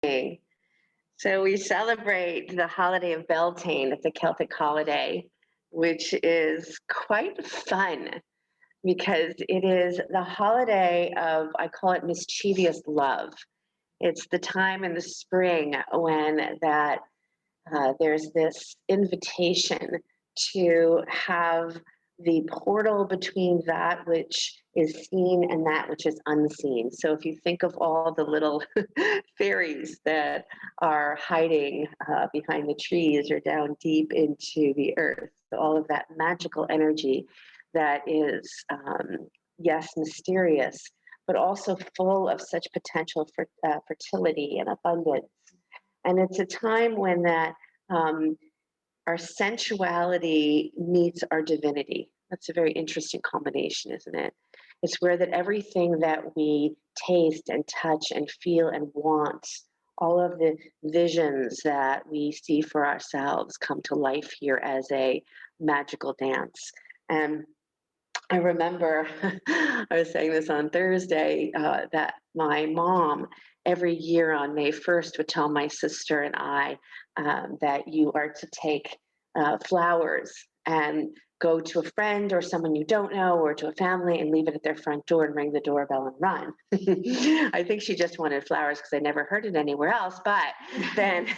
Hey. So we celebrate the holiday of Beltane. It's a Celtic holiday, which is quite fun because it is the holiday of, I call it mischievous love. It's the time in the spring when there's this invitation to have the portal between that which is seen and that which is unseen. So if you think of all the little fairies that are hiding behind the trees or down deep into the earth, all of that magical energy that is, yes, mysterious, but also full of such potential for fertility and abundance. And it's a time when um, our sensuality meets our divinity. That's a very interesting combination, isn't it? It's where that everything that we taste and touch and feel and want, all of the visions that we see for ourselves come to life here as a magical dance. And I remember I was saying this on Thursday that my mom every year on May 1st would tell my sister and I that you are to take flowers and go to a friend or someone you don't know or to a family and leave it at their front door and ring the doorbell and run. I think she just wanted flowers because I never heard it anywhere else, but then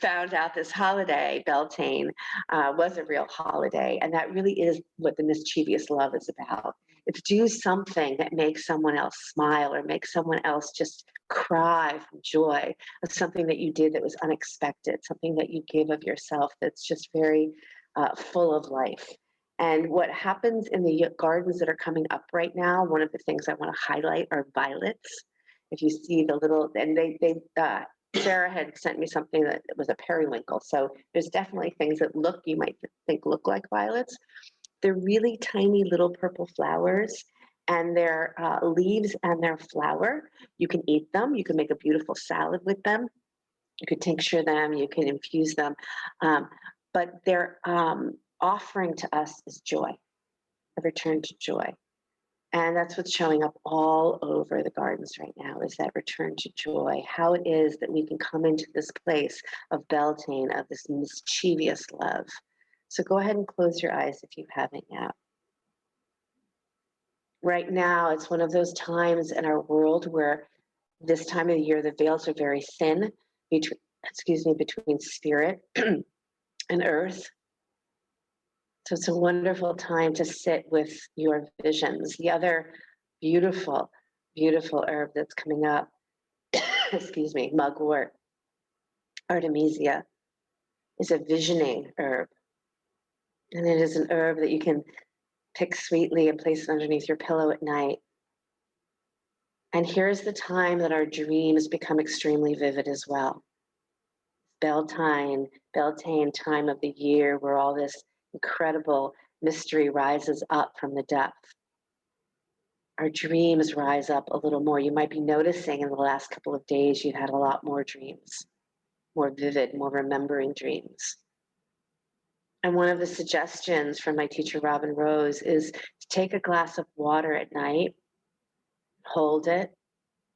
found out this holiday, Beltane, was a real holiday. And that really is what the mischievous love is about. It's do something that makes someone else smile or makes someone else just cry from joy of something that you did that was unexpected, something that you give of yourself that's just very full of life. And what happens in the gardens that are coming up right now, one of the things I want to highlight are violets. If you see the little, and Sarah had sent me something that was a periwinkle. So there's definitely things that you might think look like violets. They're really tiny little purple flowers, and their leaves and their flower, you can eat them. You can make a beautiful salad with them. You can tincture them. You can infuse them. But their offering to us is joy, a return to joy. And that's what's showing up all over the gardens right now is that return to joy, how it is that we can come into this place of Beltane, of this mischievous love. So go ahead and close your eyes if you haven't yet. Right now, it's one of those times in our world where this time of the year, the veils are very thin between spirit and earth. So it's a wonderful time to sit with your visions. The other beautiful, beautiful herb that's coming up, Mugwort Artemisia, is a visioning herb. And it is an herb that you can pick sweetly and place it underneath your pillow at night. And here's the time that our dreams become extremely vivid as well. Beltane time of the year where all this incredible mystery rises up from the depth. Our dreams rise up a little more. You might be noticing in the last couple of days you've had a lot more dreams, more vivid, more remembering dreams. And one of the suggestions from my teacher, Robin Rose, is to take a glass of water at night, hold it,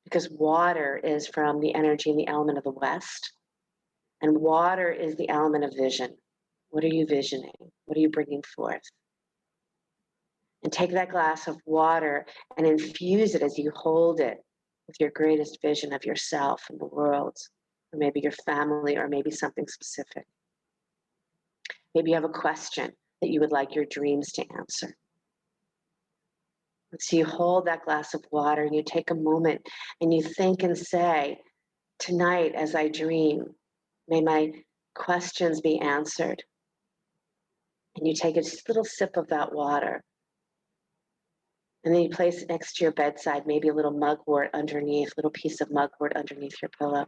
because water is from the energy and the element of the West. And water is the element of vision. What are you visioning? What are you bringing forth? And take that glass of water and infuse it as you hold it with your greatest vision of yourself and the world, or maybe your family, or maybe something specific. Maybe you have a question that you would like your dreams to answer. And so you hold that glass of water and you take a moment and you think and say, tonight as I dream, may my questions be answered. And you take a little sip of that water. And then you place it next to your bedside, maybe a little mugwort underneath, little piece of mugwort underneath your pillow.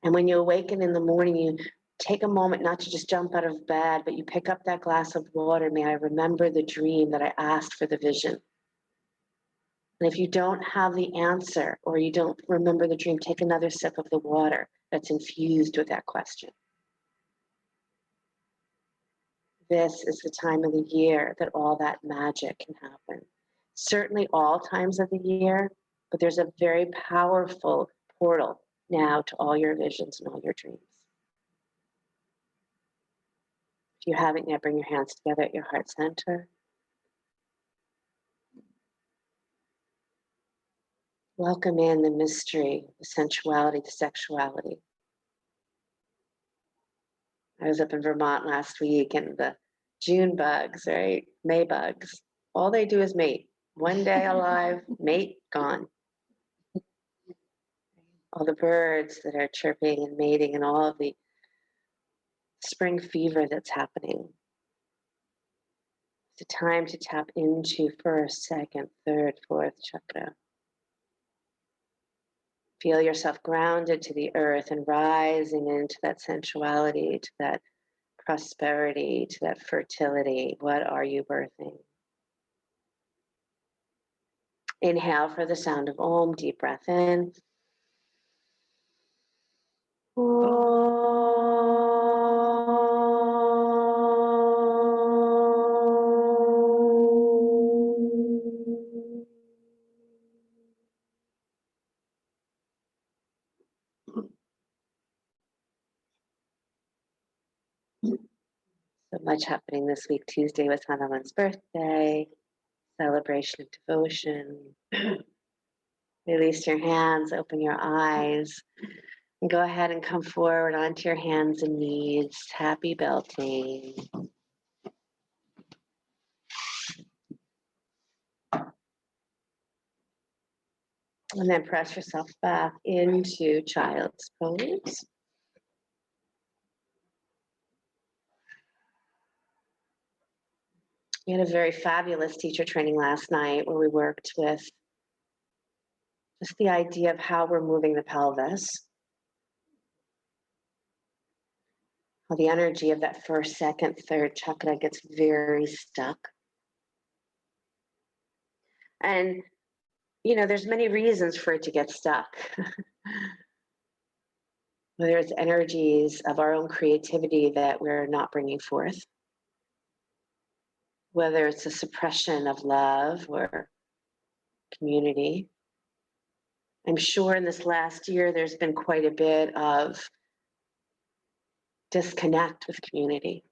And when you awaken in the morning, you take a moment not to just jump out of bed, but you pick up that glass of water. May I remember the dream that I asked for the vision. And if you don't have the answer or you don't remember the dream, take another sip of the water that's infused with that question. This is the time of the year that all that magic can happen. Certainly all times of the year, but there's a very powerful portal now to all your visions and all your dreams. If you haven't yet, bring your hands together at your heart center. Welcome in the mystery, the sensuality, the sexuality. I was up in Vermont last week, and the June bugs, right? May bugs, all they do is mate. One day alive, mate, gone. All the birds that are chirping and mating and all of the spring fever that's happening. It's a time to tap into first, second, third, fourth chakra. Feel yourself grounded to the earth and rising into that sensuality, to that prosperity, to that fertility. What are you birthing? Inhale for the sound of Om, deep breath in. So much happening this week. Tuesday was Hanuman's birthday, celebration of devotion. Release your hands, open your eyes, and go ahead and come forward onto your hands and knees. Happy Beltane. And then press yourself back into Child's Pose. We had a very fabulous teacher training last night where we worked with just the idea of how we're moving the pelvis, how the energy of that first, second, third chakra gets very stuck. And, you know, there's many reasons for it to get stuck. Whether it's energies of our own creativity that we're not bringing forth, whether it's a suppression of love or community. I'm sure in this last year, there's been quite a bit of disconnect with community.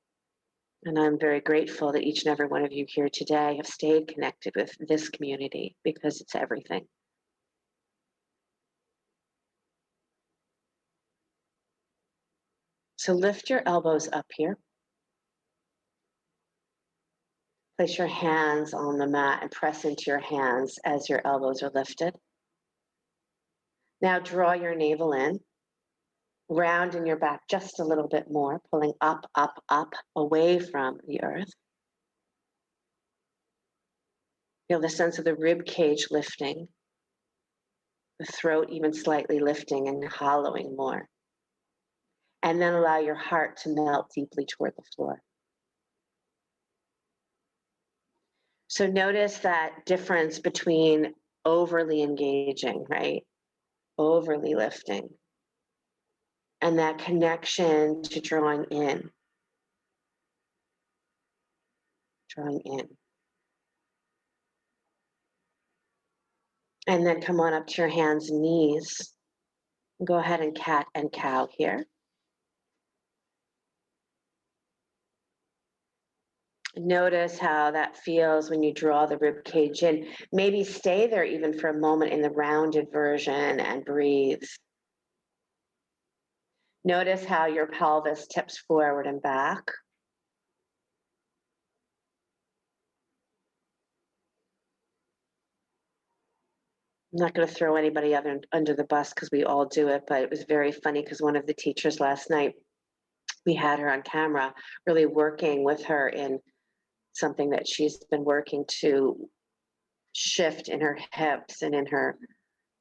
And I'm very grateful that each and every one of you here today have stayed connected with this community because it's everything. So lift your elbows up here. Place your hands on the mat and press into your hands as your elbows are lifted. Now draw your navel in, round in your back just a little bit more, pulling up, up, up, away from the earth. Feel the sense of the rib cage lifting, the throat even slightly lifting and hollowing more. And then allow your heart to melt deeply toward the floor. So notice that difference between overly engaging, right? Overly lifting. And that connection to drawing in. Drawing in. And then come on up to your hands and knees. Go ahead and cat and cow here. Notice how that feels when you draw the rib cage in. Maybe stay there even for a moment in the rounded version and breathe. Notice how your pelvis tips forward and back. I'm not going to throw anybody under the bus because we all do it, but it was very funny because one of the teachers last night, we had her on camera, really working with her in something that she's been working to shift in her hips and in her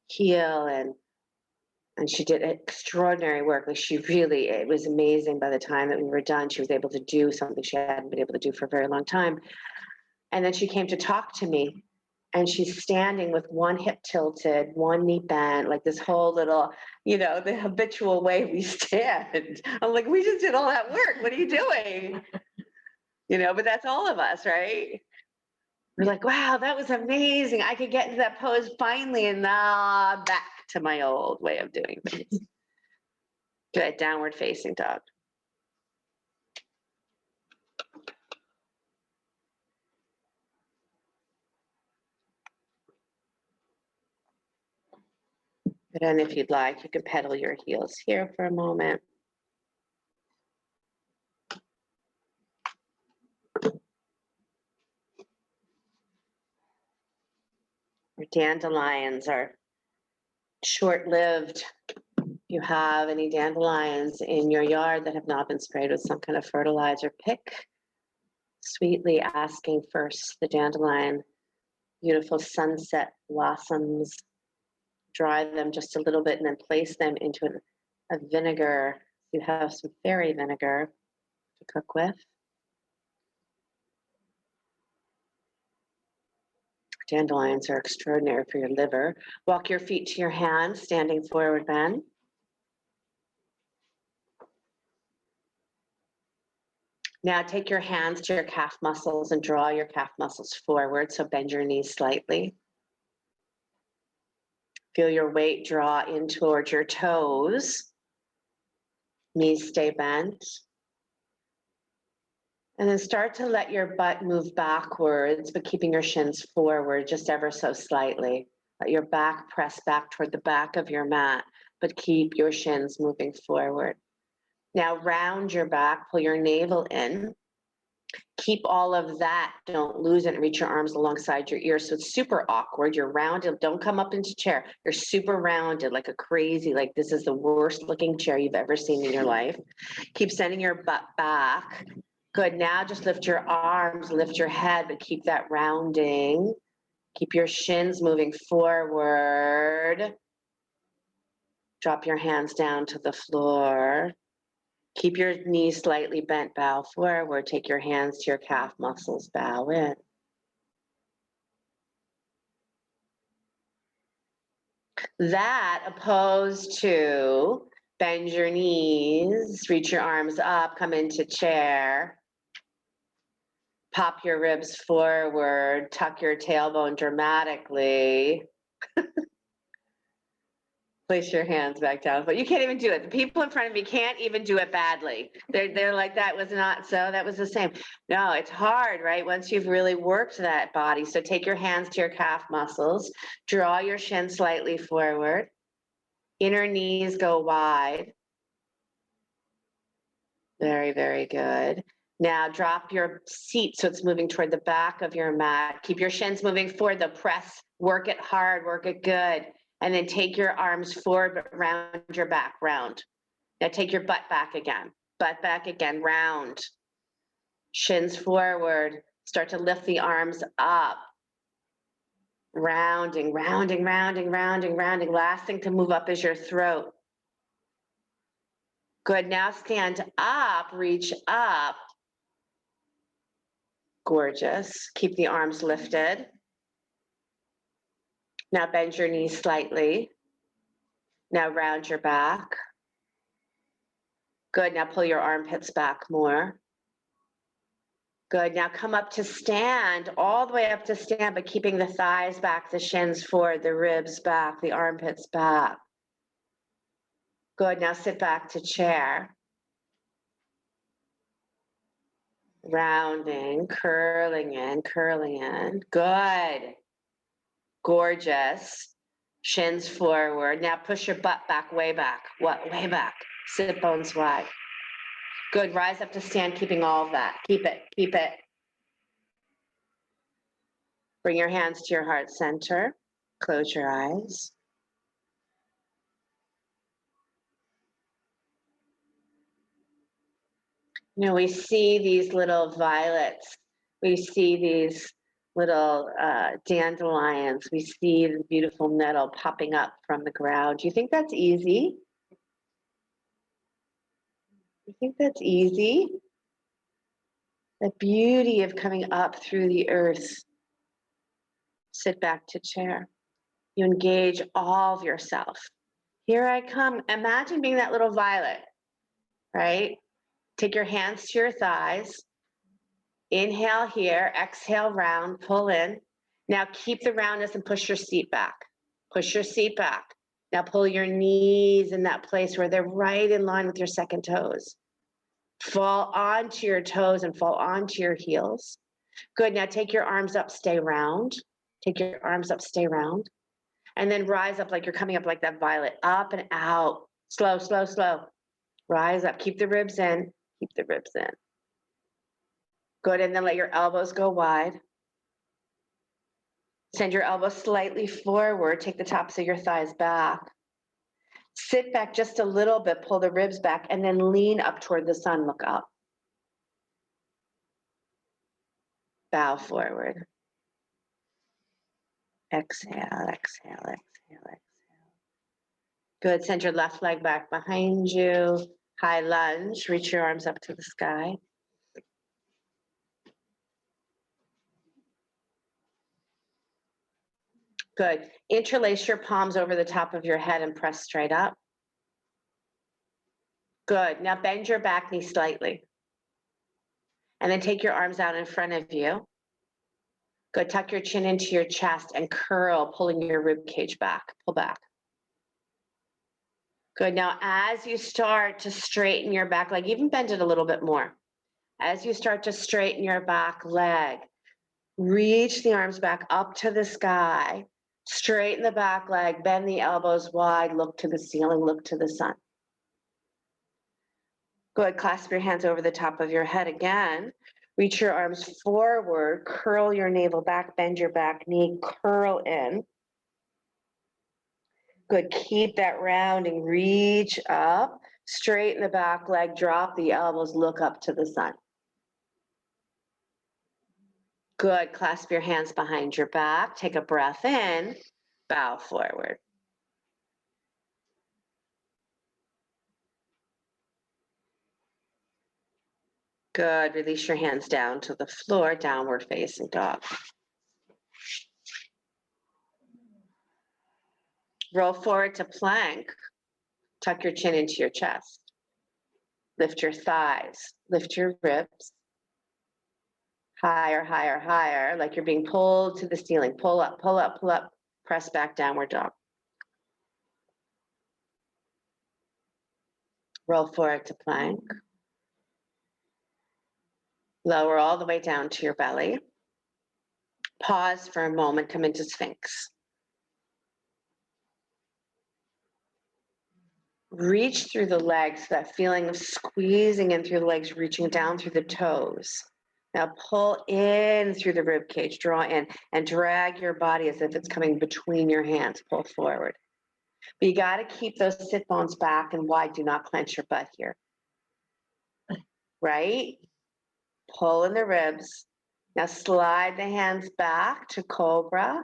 heel, and she did extraordinary work. Like it was amazing. By the time that we were done, she was able to do something she hadn't been able to do for a very long time. And then she came to talk to me, and she's standing with one hip tilted, one knee bent, like this whole little, the habitual way we stand. I'm like, we just did all that work. What are you doing? But that's all of us, right? We're like, wow, that was amazing. I could get into that pose finally, and back. to my old way of doing things. Good, downward facing dog. But then if you'd like, you can pedal your heels here for a moment. Your dandelions are short-lived. You have any dandelions in your yard that have not been sprayed with some kind of fertilizer, pick sweetly, asking first the dandelion, beautiful sunset blossoms, dry them just a little bit and then place them into a vinegar. You have some fairy vinegar to cook with. Dandelions are extraordinary for your liver. Walk your feet to your hands, standing forward bend. Now take your hands to your calf muscles and draw your calf muscles forward, so bend your knees slightly. Feel your weight draw in towards your toes. Knees stay bent. And then start to let your butt move backwards, but keeping your shins forward just ever so slightly. Let your back press back toward the back of your mat, but keep your shins moving forward. Now round your back, pull your navel in. Keep all of that, don't lose it, and reach your arms alongside your ears. So it's super awkward, you're rounded, don't come up into chair. You're super rounded, like a crazy, like this is the worst looking chair you've ever seen in your life. Keep sending your butt back. Good, now just lift your arms, lift your head, but keep that rounding. Keep your shins moving forward. Drop your hands down to the floor. Keep your knees slightly bent, bow forward. Take your hands to your calf muscles, bow in. That opposed to bend your knees, reach your arms up, come into chair. Pop your ribs forward, tuck your tailbone dramatically. Place your hands back down, but you can't even do it. The people in front of me can't even do it badly. They're like, that was not so, that was the same. No, it's hard, right? Once you've really worked that body. So take your hands to your calf muscles, draw your shin slightly forward. Inner knees go wide. Very, very good. Now drop your seat so it's moving toward the back of your mat. Keep your shins moving forward, the press, work it hard, work it good. And then take your arms forward, but round your back, round. Now take your butt back again, round. Shins forward, start to lift the arms up. Rounding, rounding, rounding, rounding, rounding. Last thing to move up is your throat. Good, now stand up, reach up. Gorgeous, keep the arms lifted. Now bend your knees slightly. Now round your back. Good, now pull your armpits back more. Good, now come up to stand, all the way up to stand, but keeping the thighs back, the shins forward, the ribs back, the armpits back. Good, now sit back to chair. Rounding, curling in, curling in. Good. Gorgeous. Shins forward. Now push your butt back, way back. What? Way back. Sit bones wide. Good. Rise up to stand, keeping all of that. Keep it. Keep it. Bring your hands to your heart center. Close your eyes. You know, we see these little violets. We see these little dandelions. We see the beautiful nettle popping up from the ground. Do you think that's easy? You think that's easy? The beauty of coming up through the earth. Sit back to chair. You engage all of yourself. Here I come. Imagine being that little violet, right? Take your hands to your thighs. Inhale here, exhale round, pull in. Now keep the roundness and push your seat back. Push your seat back. Now pull your knees in that place where they're right in line with your second toes. Fall onto your toes and fall onto your heels. Good, now take your arms up, stay round. Take your arms up, stay round. And then rise up like you're coming up like that violet, up and out. Slow, slow, slow. Rise up, keep the ribs in, keep the ribs in. Good, and then let your elbows go wide. Send your elbows slightly forward, take the tops of your thighs back. Sit back just a little bit, pull the ribs back, and then lean up toward the sun, look up. Bow forward. Exhale, exhale, exhale, exhale. Good, send your left leg back behind you. High lunge, reach your arms up to the sky. Good, interlace your palms over the top of your head and press straight up. Good, now bend your back knee slightly. And then take your arms out in front of you. Good, tuck your chin into your chest and curl, pulling your rib cage back, pull back. Good, now as you start to straighten your back leg, even bend it a little bit more. As you start to straighten your back leg, reach the arms back up to the sky, straighten the back leg, bend the elbows wide, look to the ceiling, look to the sun. Good, clasp your hands over the top of your head again. Reach your arms forward, curl your navel back, bend your back knee, curl in. Good, keep that rounding, reach up, straighten the back leg, drop the elbows, look up to the sun. Good, clasp your hands behind your back, take a breath in, bow forward. Good, release your hands down to the floor, downward facing dog. Roll forward to plank, tuck your chin into your chest. Lift your thighs, lift your ribs. Higher, higher, higher, like you're being pulled to the ceiling. Pull up, pull up, pull up. Press back, downward dog. Roll forward to plank. Lower all the way down to your belly. Pause for a moment, come into Sphinx. Reach through the legs, that feeling of squeezing in through the legs, reaching down through the toes. Now pull in through the rib cage, draw in, and drag your body as if it's coming between your hands. Pull forward. But you got to keep those sit bones back and wide. Do not clench your butt here. Right? Pull in the ribs. Now slide the hands back to Cobra.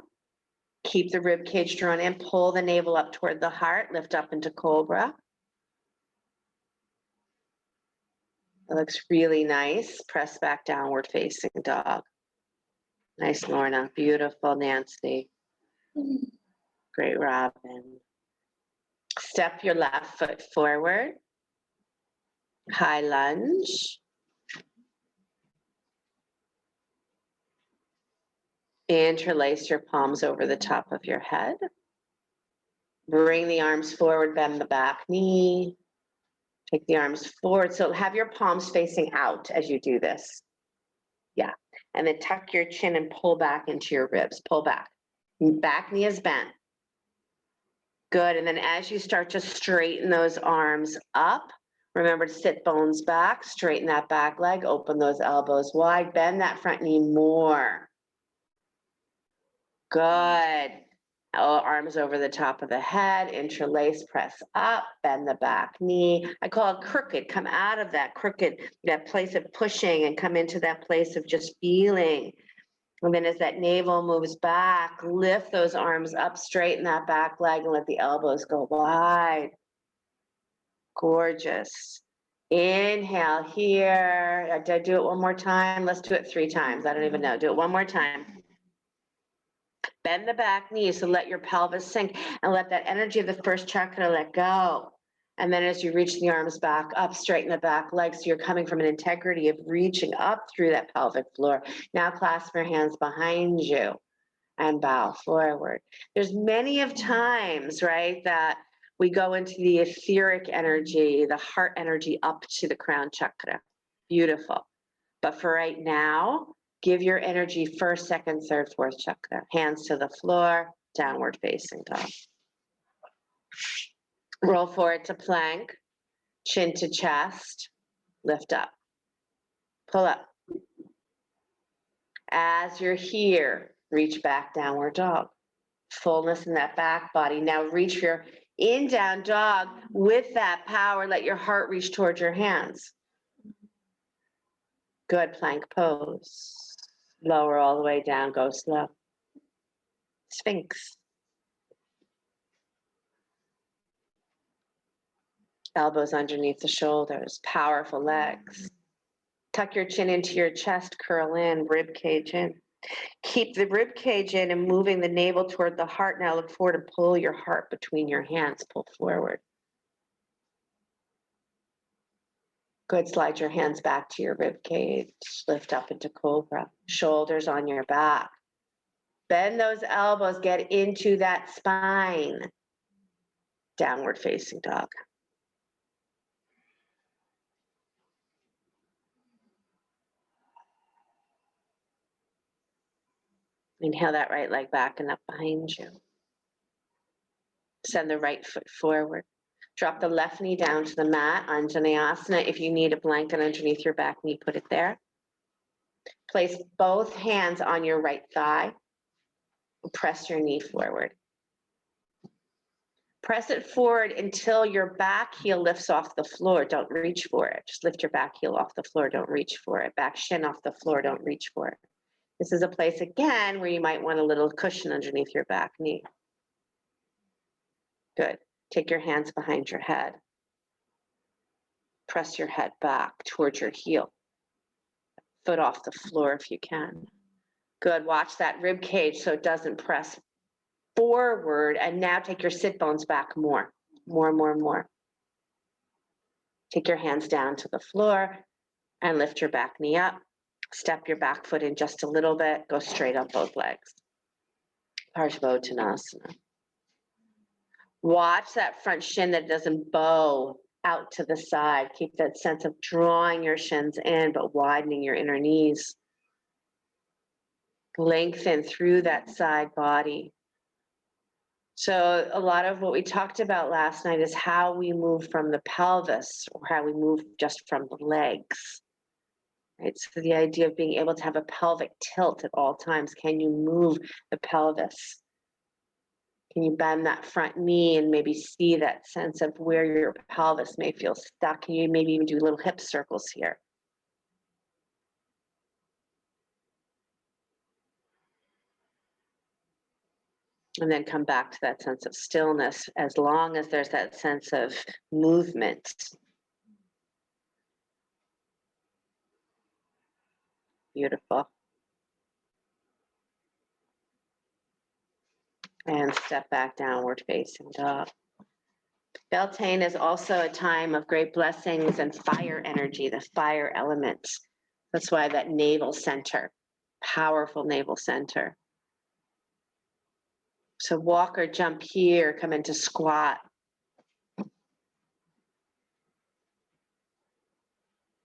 Keep the rib cage drawn in. Pull the navel up toward the heart. Lift up into Cobra. It looks really nice. Press back, downward facing dog. Nice, Lorna. Beautiful, Nancy. Great, Robin. Step your left foot forward. High lunge. Interlace your palms over the top of your head. Bring the arms forward, bend the back knee. Take the arms forward. So have your palms facing out as you do this. Yeah. And then tuck your chin and pull back into your ribs. Pull back. Back knee is bent. Good. And then as you start to straighten those arms up, remember to sit bones back, straighten that back leg, open those elbows wide, bend that front knee more. Good. Arms over the top of the head, interlace, press up, bend the back knee. I call it crooked. Come out of that crooked, that place of pushing, and come into that place of just feeling. And then as that navel moves back, lift those arms up, straighten that back leg, and let the elbows go wide. Gorgeous. Inhale here. Did I do it one more time? Let's do it 3 times. I don't even know. Do it one more time. Bend the back knee, so let your pelvis sink and let that energy of the first chakra let go. And then as you reach the arms back up, straighten the back legs, so you're coming from an integrity of reaching up through that pelvic floor. Now clasp your hands behind you and bow forward. There's many of times, right, that we go into the etheric energy, the heart energy up to the crown chakra. Beautiful. But for right now, give your energy first, second, third, fourth chakra. Hands to the floor, downward facing dog. Roll forward to plank, chin to chest, lift up, pull up. As you're here, reach back, downward dog. Fullness in that back body. Now reach for your in down dog with that power. Let your heart reach towards your hands. Good, plank pose. Lower all the way down, go slow. Sphinx. Elbows underneath the shoulders, powerful legs. Tuck your chin into your chest, curl in, rib cage in. Keep the rib cage in and moving the navel toward the heart. Now look forward and pull your heart between your hands, pull forward. Good, slide your hands back to your rib cage, lift up into cobra, shoulders on your back. Bend those elbows, get into that spine. Downward facing dog. Inhale that right leg back and up behind you. Send the right foot forward. Drop the left knee down to the mat, Anjaneyasana. If you need a blanket underneath your back knee, put it there. Place both hands on your right thigh. Press your knee forward. Press it forward until your back heel lifts off the floor. Don't reach for it. Just lift your back heel off the floor. Don't reach for it. Back shin off the floor. Don't reach for it. This is a place, again, where you might want a little cushion underneath your back knee. Good. Take your hands behind your head. Press your head back towards your heel. Foot off the floor if you can. Good. Watch that rib cage so it doesn't press forward. And now take your sit bones back more. More. Take your hands down to the floor and lift your back knee up. Step your back foot in just a little bit. Go straight up both legs. Parsvottanasana. Watch that front shin that doesn't bow out to the side. Keep that sense of drawing your shins in, but widening your inner knees. Lengthen through that side body. So a lot of what we talked about last night is how we move from the pelvis, or how we move just from the legs. Right? So the idea of being able to have a pelvic tilt at all times. Can you move the pelvis? Can you bend that front knee and maybe see that sense of where your pelvis may feel stuck? Can you maybe even do little hip circles here? And then come back to that sense of stillness as long as there's that sense of movement. Beautiful. And step back, downward facing dog. Beltane is also a time of great blessings and fire energy, the fire element. That's why that navel center, powerful navel center. So walk or jump here, come into squat.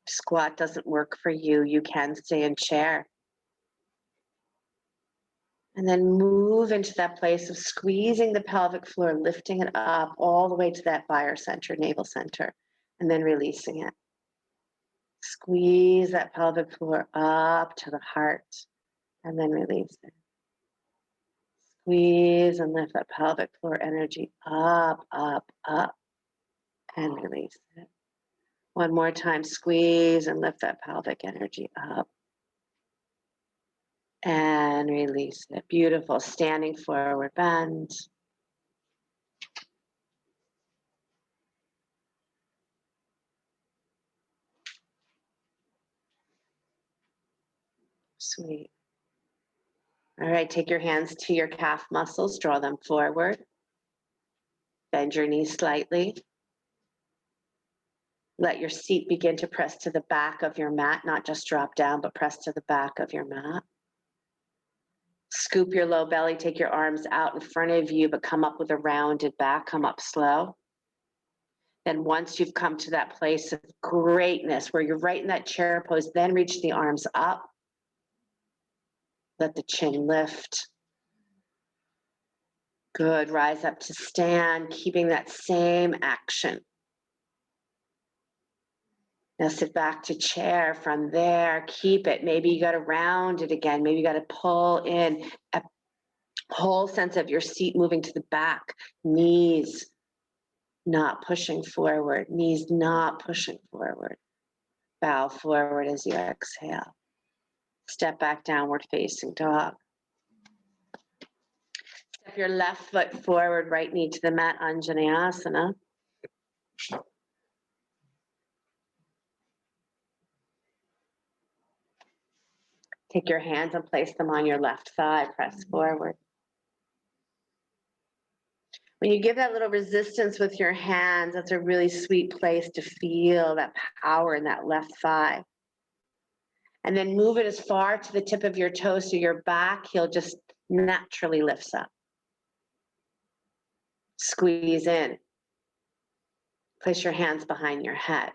Squat doesn't work for you, you can stay in chair. And then move into that place of squeezing the pelvic floor, lifting it up all the way to that fire center, navel center, and then releasing it. Squeeze that pelvic floor up to the heart, and then release it. Squeeze and lift that pelvic floor energy up, and release it. One more time, squeeze and lift that pelvic energy up. And release it. Beautiful. Standing forward bend. Sweet. All right, take your hands to your calf muscles, draw them forward. Bend your knees slightly. Let your seat begin to press to the back of your mat, not just drop down, but press to the back of your mat. Scoop your low belly, take your arms out in front of you, but come up with a rounded back, come up slow. Then once you've come to that place of greatness where you're right in that chair pose, then reach the arms up. Let the chin lift. Good, rise up to stand, keeping that same action. Now sit back to chair. From there, keep it. Maybe you got to round it again. Maybe you got to pull in a whole sense of your seat moving to the back. Knees not pushing forward. Knees not pushing forward. Bow forward as you exhale. Step back, downward facing dog. Step your left foot forward, right knee to the mat, Anjaneyasana. Take your hands and place them on your left thigh, press forward. When you give that little resistance with your hands, that's a really sweet place to feel that power in that left thigh. And then move it as far to the tip of your toes so your back heel just naturally lifts up. Squeeze in. Place your hands behind your head.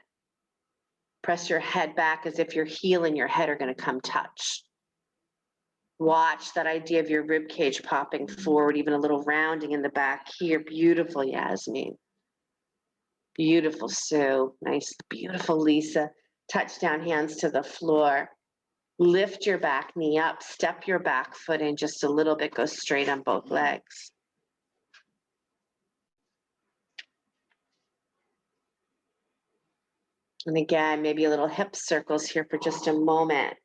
Press your head back as if your heel and your head are going to come touch. Watch that idea of your rib cage popping forward, even a little rounding in the back here. Beautiful, Yasmin. Beautiful, Sue. Nice, beautiful, Lisa. Touch down hands to the floor. Lift your back knee up. Step your back foot in just a little bit. Go straight on both legs. And again, maybe a little hip circles here for just a moment.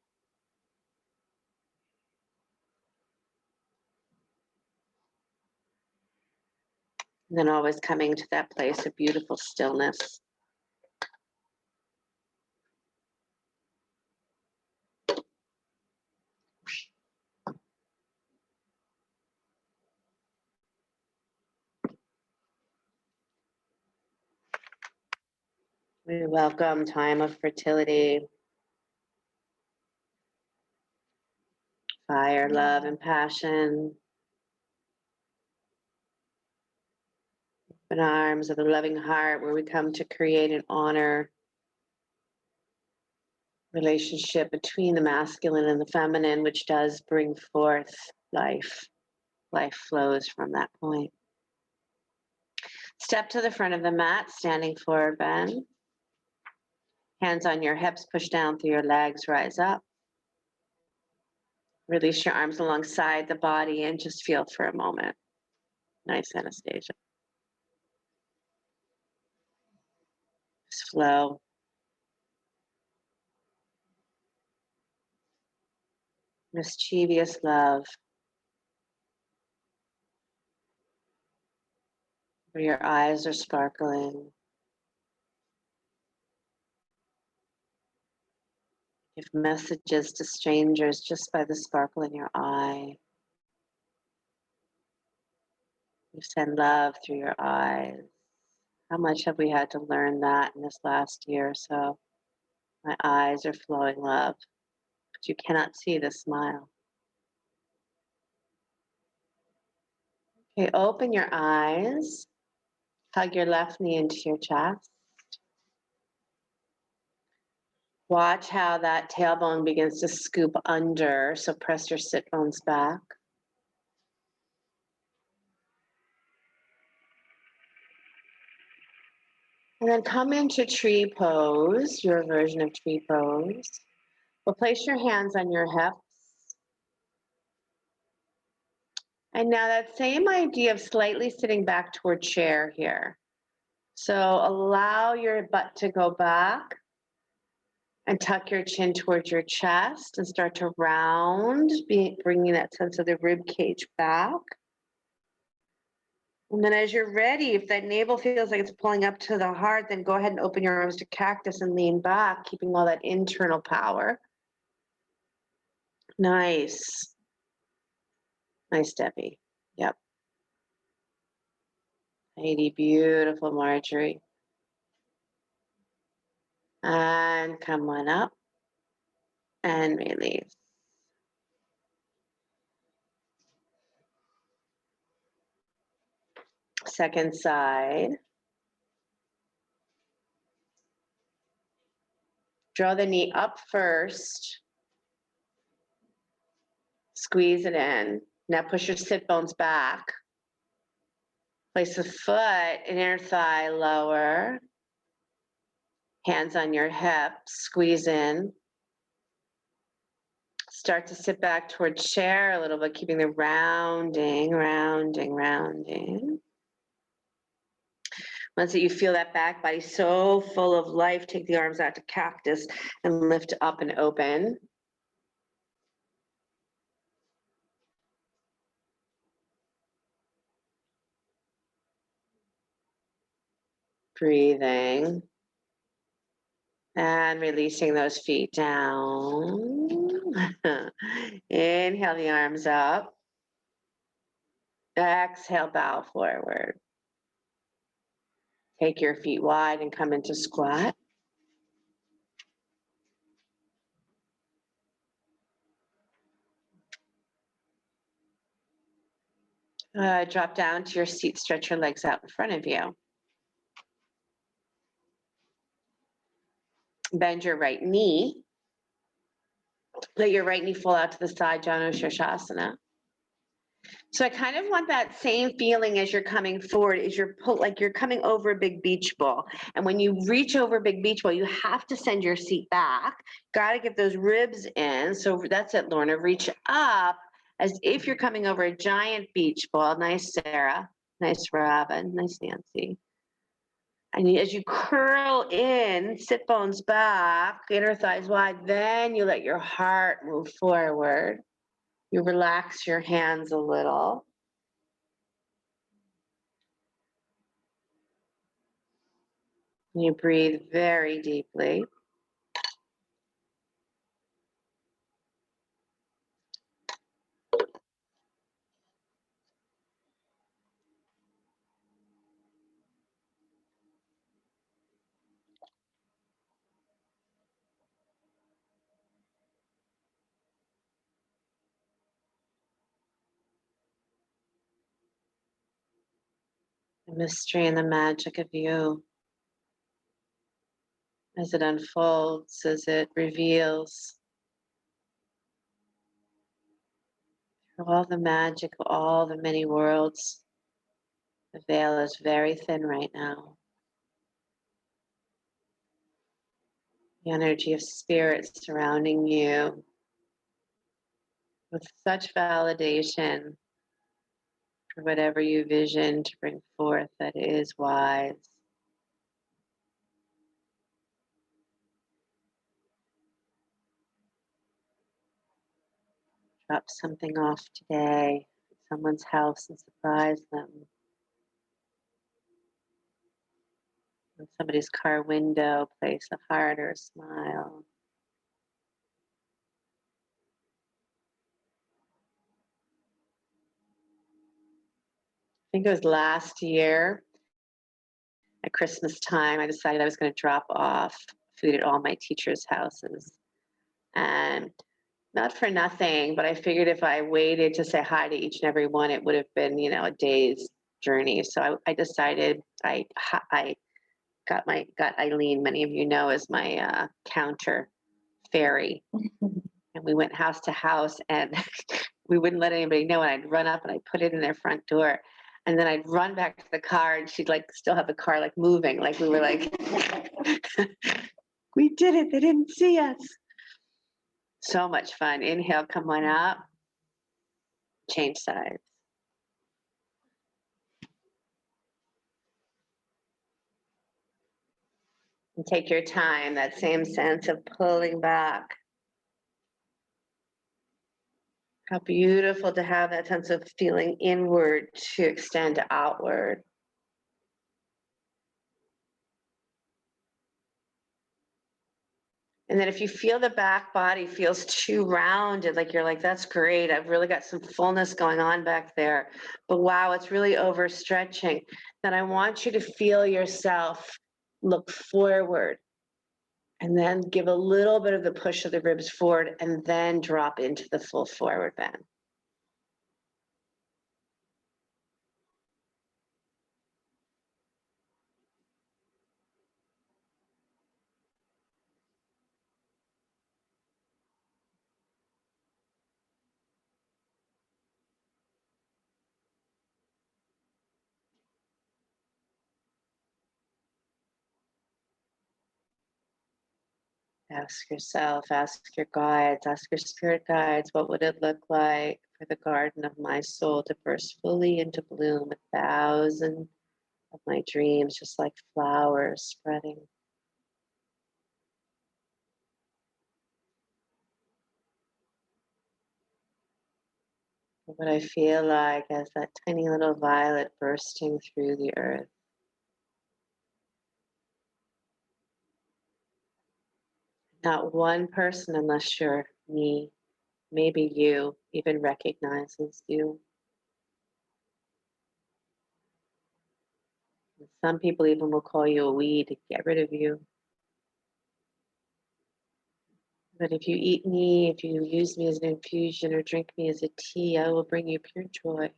And then always coming to that place of beautiful stillness. We welcome time of fertility, fire, love, and passion. Open arms of the loving heart where we come to create and honor relationship between the masculine and the feminine, which does bring forth life. Life flows from that point. Step to the front of the mat, standing forward bend. Hands on your hips, push down through your legs, rise up. Release your arms alongside the body and just feel for a moment. Nice, Anastasia. Just flow. Mischievous love. Where your eyes are sparkling. Give messages to strangers just by the sparkle in your eye. You send love through your eyes. How much have we had to learn that in this last year or so? My eyes are flowing love, but you cannot see the smile. Okay, open your eyes. Hug your left knee into your chest. Watch how that tailbone begins to scoop under, so press your sit bones back. And then come into tree pose, your version of tree pose. Well, place your hands on your hips. And now that same idea of slightly sitting back toward chair here. So allow your butt to go back and tuck your chin towards your chest and start to round, bringing that sense of the rib cage back. And then as you're ready, if that navel feels like it's pulling up to the heart, then go ahead and open your arms to cactus and lean back, keeping all that internal power. Nice. Nice, Debbie. Yep. Heidi, beautiful, Marjorie. And come on up and release. Second side. Draw the knee up first. Squeeze it in. Now push your sit bones back. Place the foot, inner thigh lower. Hands on your hip, squeeze in. Start to sit back towards chair a little bit, keeping the rounding, rounding, rounding. Once you feel that back body so full of life, take the arms out to cactus and lift up and open. Breathing. And releasing those feet down. Inhale the arms up. Exhale, bow forward. Take your feet wide and come into squat. Drop down to your seat, stretch your legs out in front of you. Bend your right knee. Let your right knee fall out to the side, Janu Shirshasana. So I kind of want that same feeling as you're coming forward, as you're like you're coming over a big beach ball. And when you reach over a big beach ball, you have to send your seat back. Got to get those ribs in. So that's it, Lorna. Reach up as if you're coming over a giant beach ball. Nice, Sarah. Nice, Robin. Nice, Nancy. And as you curl in, sit bones back, inner thighs wide, then you let your heart move forward. You relax your hands a little. You breathe very deeply. The mystery and the magic of you as it unfolds, as it reveals. Through all the magic of all the many worlds, the veil is very thin right now. The energy of spirit surrounding you with such validation for whatever you vision to bring forth that is wise. Drop something off today at someone's house and surprise them. On somebody's car window, place a heart or a smile. I think it was last year at Christmas time, I decided I was going to drop off food at all my teachers' houses. And not for nothing, but I figured if I waited to say hi to each and every one, it would have been, a day's journey. So I decided I got Eileen, many of you know, as my counter fairy. And we went house to house and we wouldn't let anybody know. And I'd run up and I'd put it in their front door. And then I'd run back to the car and she'd still have the car moving. We were we did it. They didn't see us. So much fun. Inhale, come on up. Change sides. And take your time, that same sense of pulling back. How beautiful to have that sense of feeling inward to extend outward. And then if you feel the back body feels too rounded, you're that's great, I've really got some fullness going on back there, but wow, it's really overstretching, then I want you to feel yourself look forward and then give a little bit of the push of the ribs forward and then drop into the full forward bend. Ask yourself, ask your guides, ask your spirit guides, what would it look like for the garden of my soul to burst fully into bloom, 1,000 of my dreams, just like flowers spreading. What I feel like as that tiny little violet bursting through the earth. Not one person, unless you're me, maybe you, even recognizes you. And some people even will call you a weed to get rid of you. But if you eat me, if you use me as an infusion or drink me as a tea, I will bring you pure joy.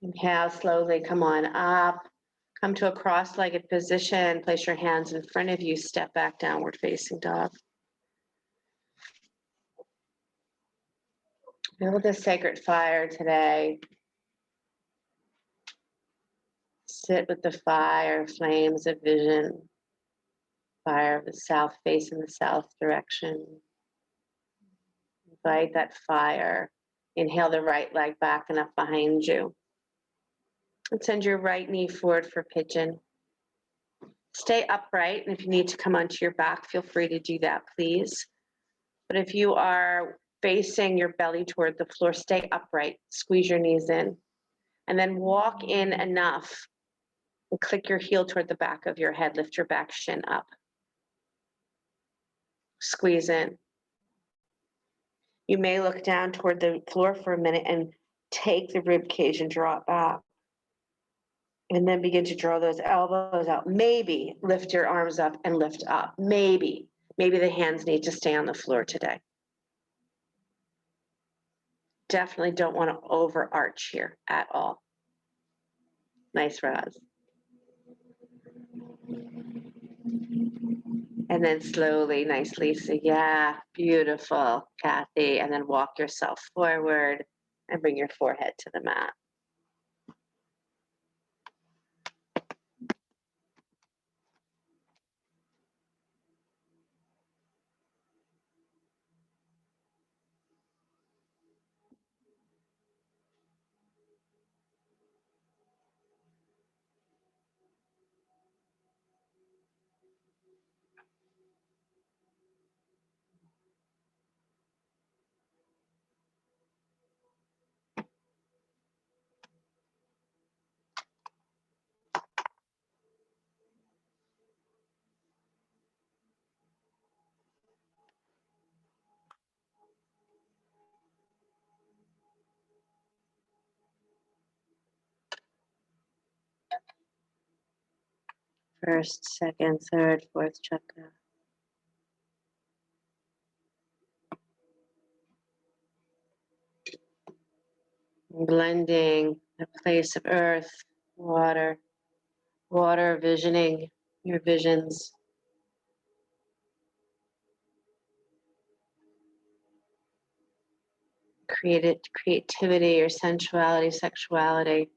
Inhale slowly, come on up. Come to a cross-legged position. Place your hands in front of you. Step back, downward facing dog. Feel the sacred fire today. Sit with the fire, flames of vision. Fire of the south, face in the south direction. Invite that fire. Inhale the right leg back and up behind you. And send your right knee forward for pigeon. Stay upright, and if you need to come onto your back, feel free to do that, please. But if you are facing your belly toward the floor, stay upright, squeeze your knees in, and then walk in enough and click your heel toward the back of your head, lift your back shin up. Squeeze in. You may look down toward the floor for a minute and take the rib cage and draw it back. And then begin to draw those elbows out. Maybe lift your arms up and lift up. Maybe the hands need to stay on the floor today. Definitely don't want to overarch here at all. Nice, Roz. And then slowly, nice, Lisa. Yeah, beautiful, Kathy. And then walk yourself forward and bring your forehead to the mat. First, second, third, fourth chakra. Blending the place of earth, water, visioning your visions. Creativity or sensuality, sexuality,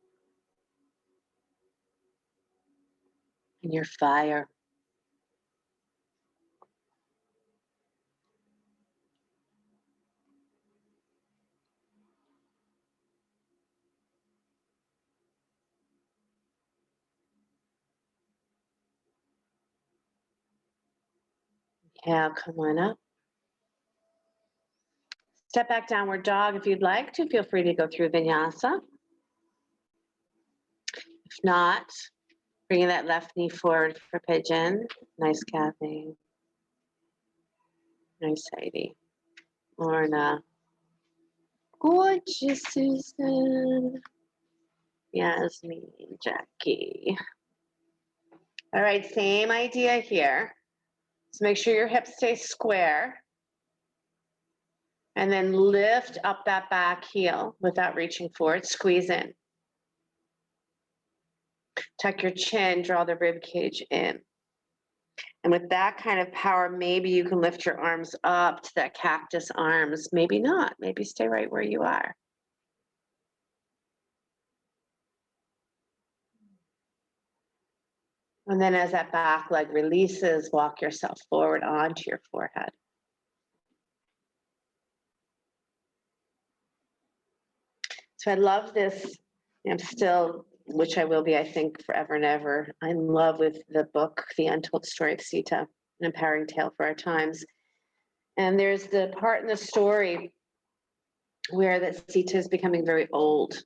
and your fire. Yeah, come on up. Step back, downward dog. If you'd like to, feel free to go through vinyasa. If not, bringing that left knee forward for pigeon. Nice, Kathy. Nice, Heidi. Lorna. Gorgeous, Susan. Yasmin, Jackie. All right, same idea here. So make sure your hips stay square. And then lift up that back heel without reaching forward. Squeeze in. Tuck your chin, draw the rib cage in. And with that kind of power, maybe you can lift your arms up to that cactus arms. Maybe not. Maybe stay right where you are. And then as that back leg releases, walk yourself forward onto your forehead. So I love this. I'm still, which I will be, I think, forever and ever. I'm in love with the book, The Untold Story of Sita, an empowering tale for our times. And there's the part in the story where that Sita is becoming very old.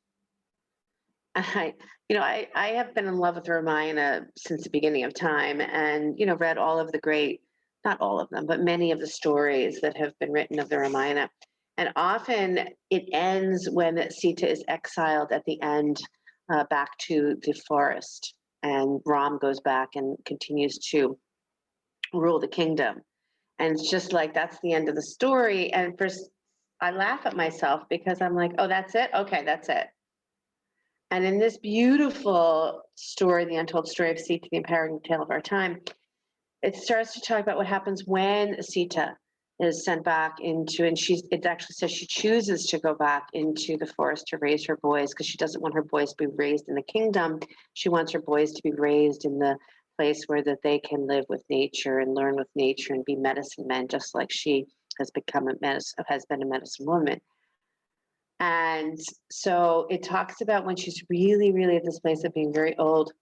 I have been in love with Ramayana since the beginning of time, and read all of the great, not all of them, but many of the stories that have been written of the Ramayana. And often it ends when Sita is exiled at the end, back to the forest, and Ram goes back and continues to rule the kingdom. And it's just like that's the end of the story. And first, I laugh at myself because I'm like, oh, that's it? Okay, that's it. And in this beautiful story, The Untold Story of Sita, the empowering tale of our time, it starts to talk about what happens when Sita is sent back into, and it actually says she chooses to go back into the forest to raise her boys because she doesn't want her boys to be raised in the kingdom. She wants her boys to be raised in the place where that they can live with nature and learn with nature and be medicine men, just like she has been a medicine woman. And so it talks about when she's really, really at this place of being very old,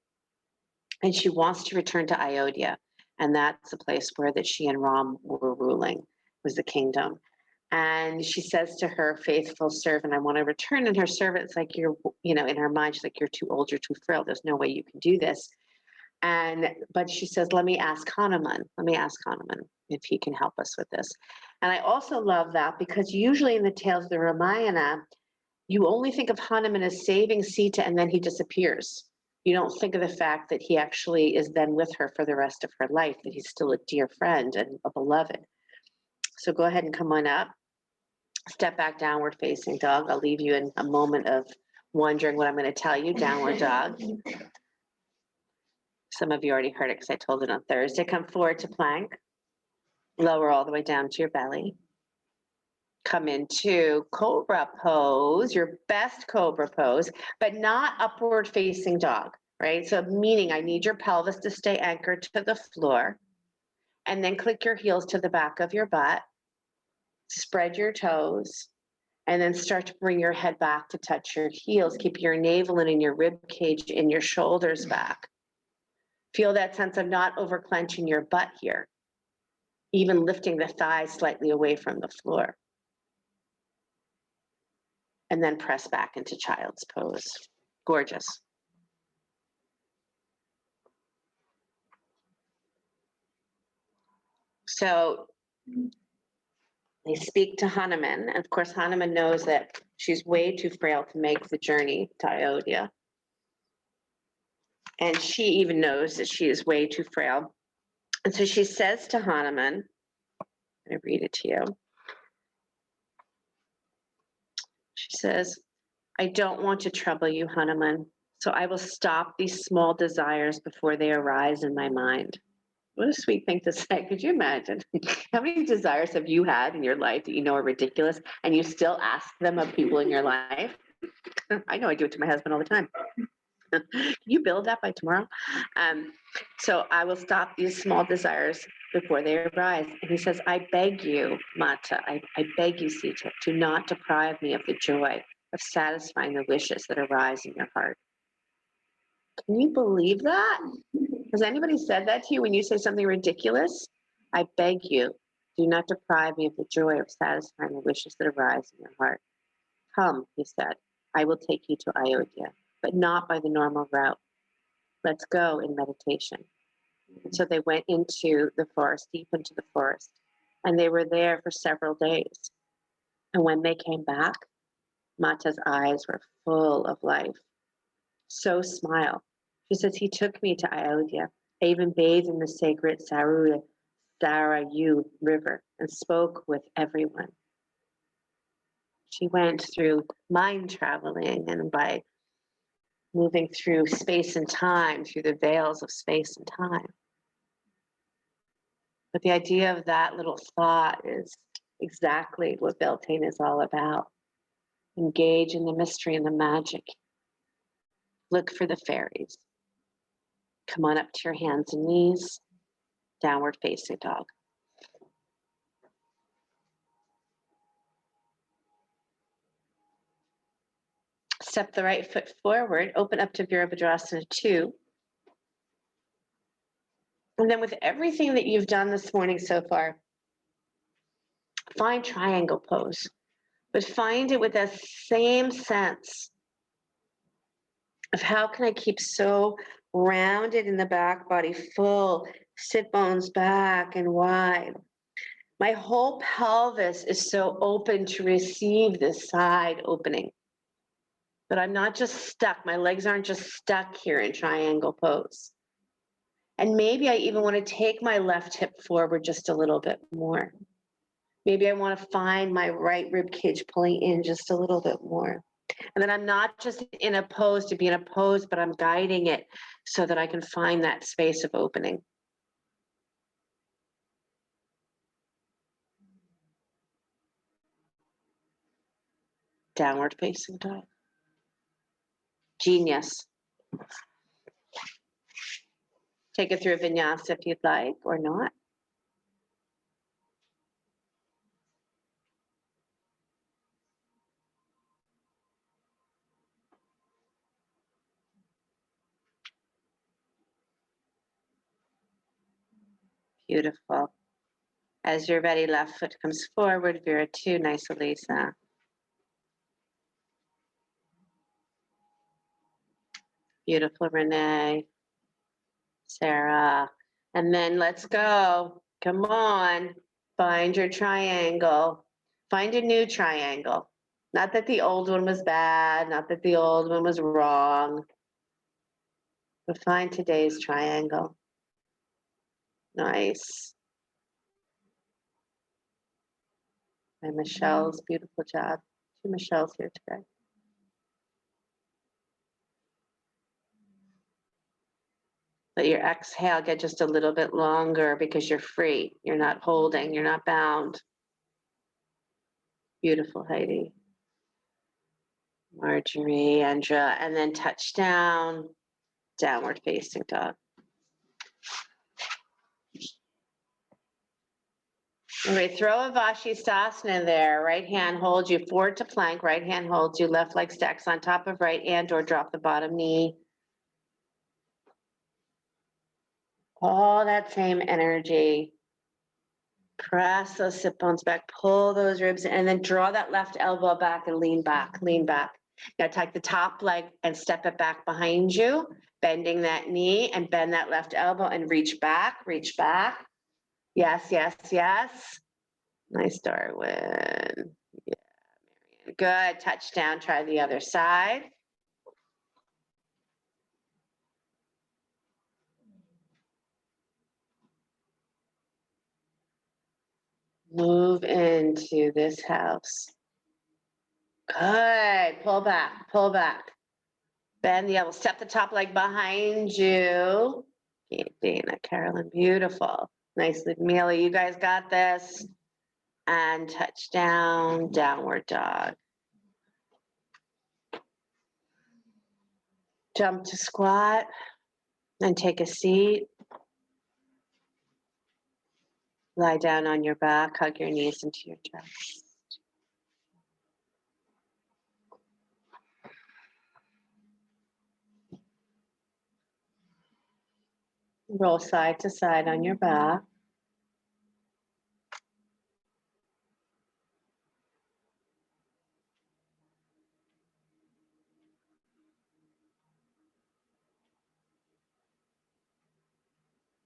and she wants to return to Ayodhya. And that's a place where that she and Ram were ruling, was the kingdom. And she says to her faithful servant, I want to return. And her servant's like, in her mind, she's like, you're too old, you're too frail. There's no way you can do this. But she says, let me ask Hanuman if he can help us with this. And I also love that because usually in the tales of the Ramayana, you only think of Hanuman as saving Sita and then he disappears. You don't think of the fact that he actually is then with her for the rest of her life, that he's still a dear friend and a beloved. So go ahead and come on up. Step back, downward facing dog. I'll leave you in a moment of wondering what I'm going to tell you. Downward dog. Some of you already heard it because I told it on Thursday. Come forward to plank. Lower all the way down to your belly. Come into Cobra Pose, your best Cobra Pose, but not upward facing dog, right? So meaning I need your pelvis to stay anchored to the floor, and then click your heels to the back of your butt, spread your toes, and then start to bring your head back to touch your heels. Keep your navel in your rib cage and your shoulders back. Feel that sense of not over clenching your butt here, even lifting the thighs slightly away from the floor. And then press back into child's pose. Gorgeous. So they speak to Hanuman. And of course, Hanuman knows that she's way too frail to make the journey to Ayodhya. And she even knows that she is way too frail. And so she says to Hanuman, I'm going to read it to you. She says, I don't want to trouble you, Hanuman, so I will stop these small desires before they arise in my mind. What a sweet thing to say. Could you imagine? How many desires have you had in your life that you know are ridiculous and you still ask them of people in your life? I know I do it to my husband all the time. Can you build that by tomorrow? So I will stop these small desires before they arise. And he says, I beg you, Mata, I beg you, Sita, do not deprive me of the joy of satisfying the wishes that arise in your heart. Can you believe that? Has anybody said that to you when you say something ridiculous? I beg you, do not deprive me of the joy of satisfying the wishes that arise in your heart. Come, he said, I will take you to Ayodhya, but not by the normal route. Let's go in meditation. And so they went into the forest, deep into the forest, and they were there for several days. And when they came back, Mata's eyes were full of life. So smile. She says, he took me to Ayodhya. I even bathed in the sacred Sarayu River and spoke with everyone. She went through mind traveling and by moving through space and time, through the veils of space and time. But the idea of that little thought is exactly what Beltane is all about. Engage in the mystery and the magic. Look for the fairies. Come on up to your hands and knees, downward facing dog. Step the right foot forward, open up to Virabhadrasana 2. And then with everything that you've done this morning so far, find triangle pose, but find it with that same sense of how can I keep so rounded in the back body, full, sit bones back and wide. My whole pelvis is so open to receive this side opening. But I'm not just stuck. My legs aren't just stuck here in triangle pose. And maybe I even want to take my left hip forward just a little bit more. Maybe I want to find my right rib cage pulling in just a little bit more. And then I'm not just in a pose to be in a pose, but I'm guiding it so that I can find that space of opening. Downward facing dog. Genius. Take it through a vinyasa if you'd like, or not. Beautiful. As you're ready, left foot comes forward, Vira 2, nice Elisa. Beautiful, Renee. Sarah. And then let's go. Come on. Find your triangle. Find a new triangle. Not that the old one was bad, not that the old one was wrong, but find today's triangle. Nice. And Michelle's beautiful job. 2 Michelle's here today. Let your exhale get just a little bit longer because you're free. You're not holding, you're not bound. Beautiful, Heidi. Marjorie, Andra, and then touch down, downward facing dog. Okay, throw a Vashisthasana there. Right hand holds you forward to plank. Right hand holds you. Left leg stacks on top of right and or drop the bottom knee. All that same energy. Press those sit bones back. Pull those ribs and then draw that left elbow back and lean back. Lean back. Now take the top leg and step it back behind you, bending that knee and bend that left elbow and reach back. Reach back. Yes, yes, yes. Nice, Darwin. Yeah, Marianne. Good. Touchdown. Try the other side. Move into this house. Good. Pull back. Pull back. Bend the elbow. Step the top leg behind you. Dana, Carolyn. Beautiful. Nice, Ludmila. You guys got this. And touch down. Downward dog. Jump to squat and take a seat. Lie down on your back, hug your knees into your chest. Roll side to side on your back.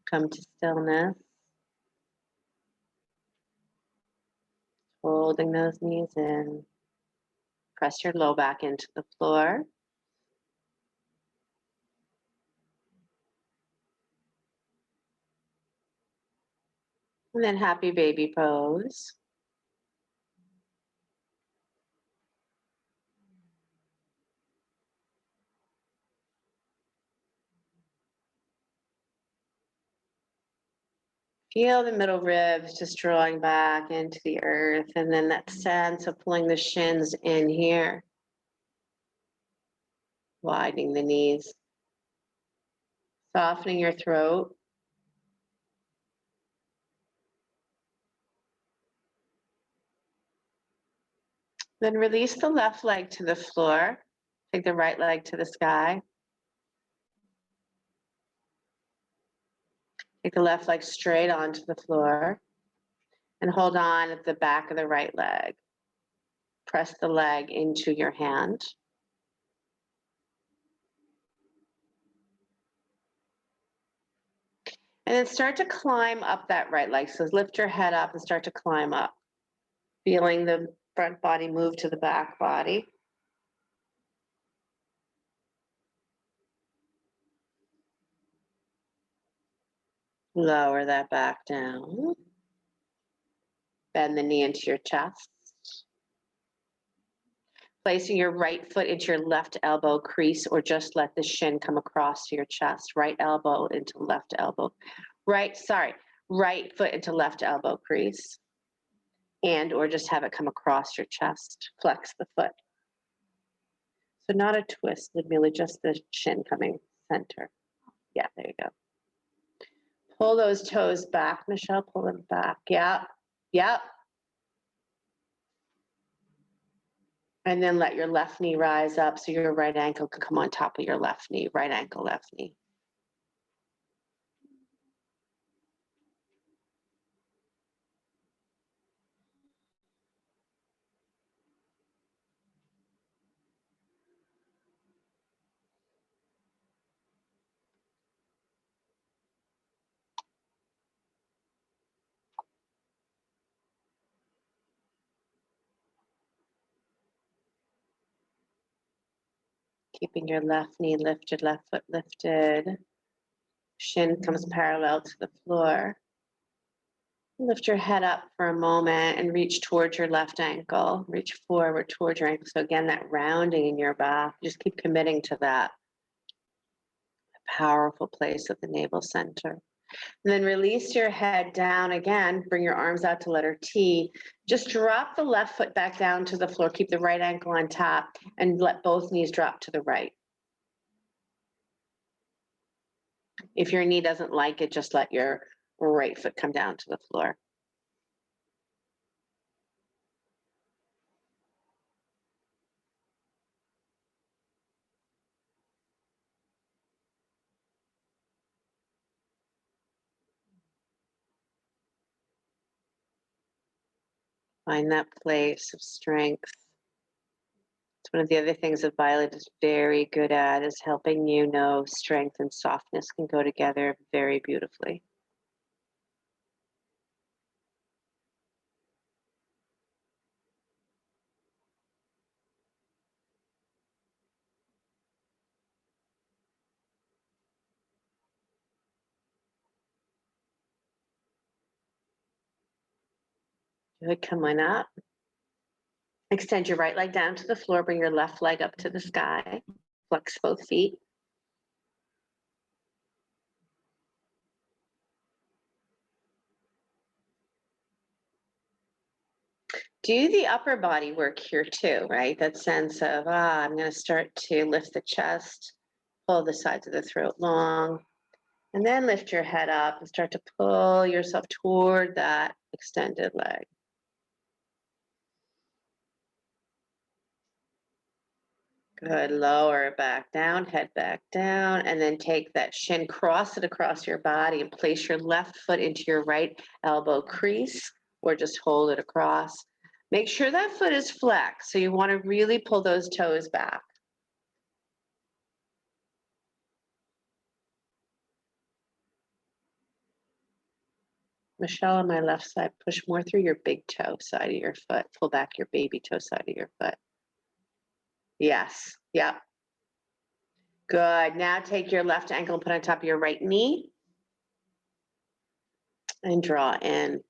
Come to stillness. Holding those knees in. Press your low back into the floor. And then happy baby pose. Feel the middle ribs just drawing back into the earth, and then that sense of pulling the shins in here. Widening the knees. Softening your throat. Then release the left leg to the floor. Take the right leg to the sky. Take the left leg straight onto the floor and hold on at the back of the right leg. Press the leg into your hand. And then start to climb up that right leg. So lift your head up and start to climb up, feeling the front body move to the back body. Lower that back down. Bend the knee into your chest. Placing your right foot into your left elbow crease, or just let the shin come across to your chest. Right elbow into left elbow. Right foot into left elbow crease. And or just have it come across your chest. Flex the foot. So not a twist, merely just the shin coming center. Yeah, there you go. Pull those toes back, Michelle. Pull them back. Yep. Yep. And then let your left knee rise up so your right ankle can come on top of your left knee. Right ankle, left knee. Keeping your left knee lifted, left foot lifted. Shin comes parallel to the floor. Lift your head up for a moment and reach towards your left ankle. Reach forward towards your ankle. So again, that rounding in your back. Just keep committing to that powerful place at the navel center. And then release your head down again. Bring your arms out to letter T. Just drop the left foot back down to the floor. Keep the right ankle on top and let both knees drop to the right. If your knee doesn't like it, just let your right foot come down to the floor. Find that place of strength. It's one of the other things that Violet is very good at, is helping you know strength and softness can go together very beautifully. Good, come on up. Extend your right leg down to the floor, bring your left leg up to the sky. Flex both feet. Do the upper body work here too, right? That sense of, I'm going to start to lift the chest, pull the sides of the throat long, and then lift your head up and start to pull yourself toward that extended leg. Good, lower back down, head back down, and then take that shin, cross it across your body and place your left foot into your right elbow crease, or just hold it across. Make sure that foot is flexed, so you want to really pull those toes back. Michelle, on my left side, push more through your big toe side of your foot. Pull back your baby toe side of your foot. Yes, yep. Good. Now take your left ankle and put on top of your right knee. And draw in.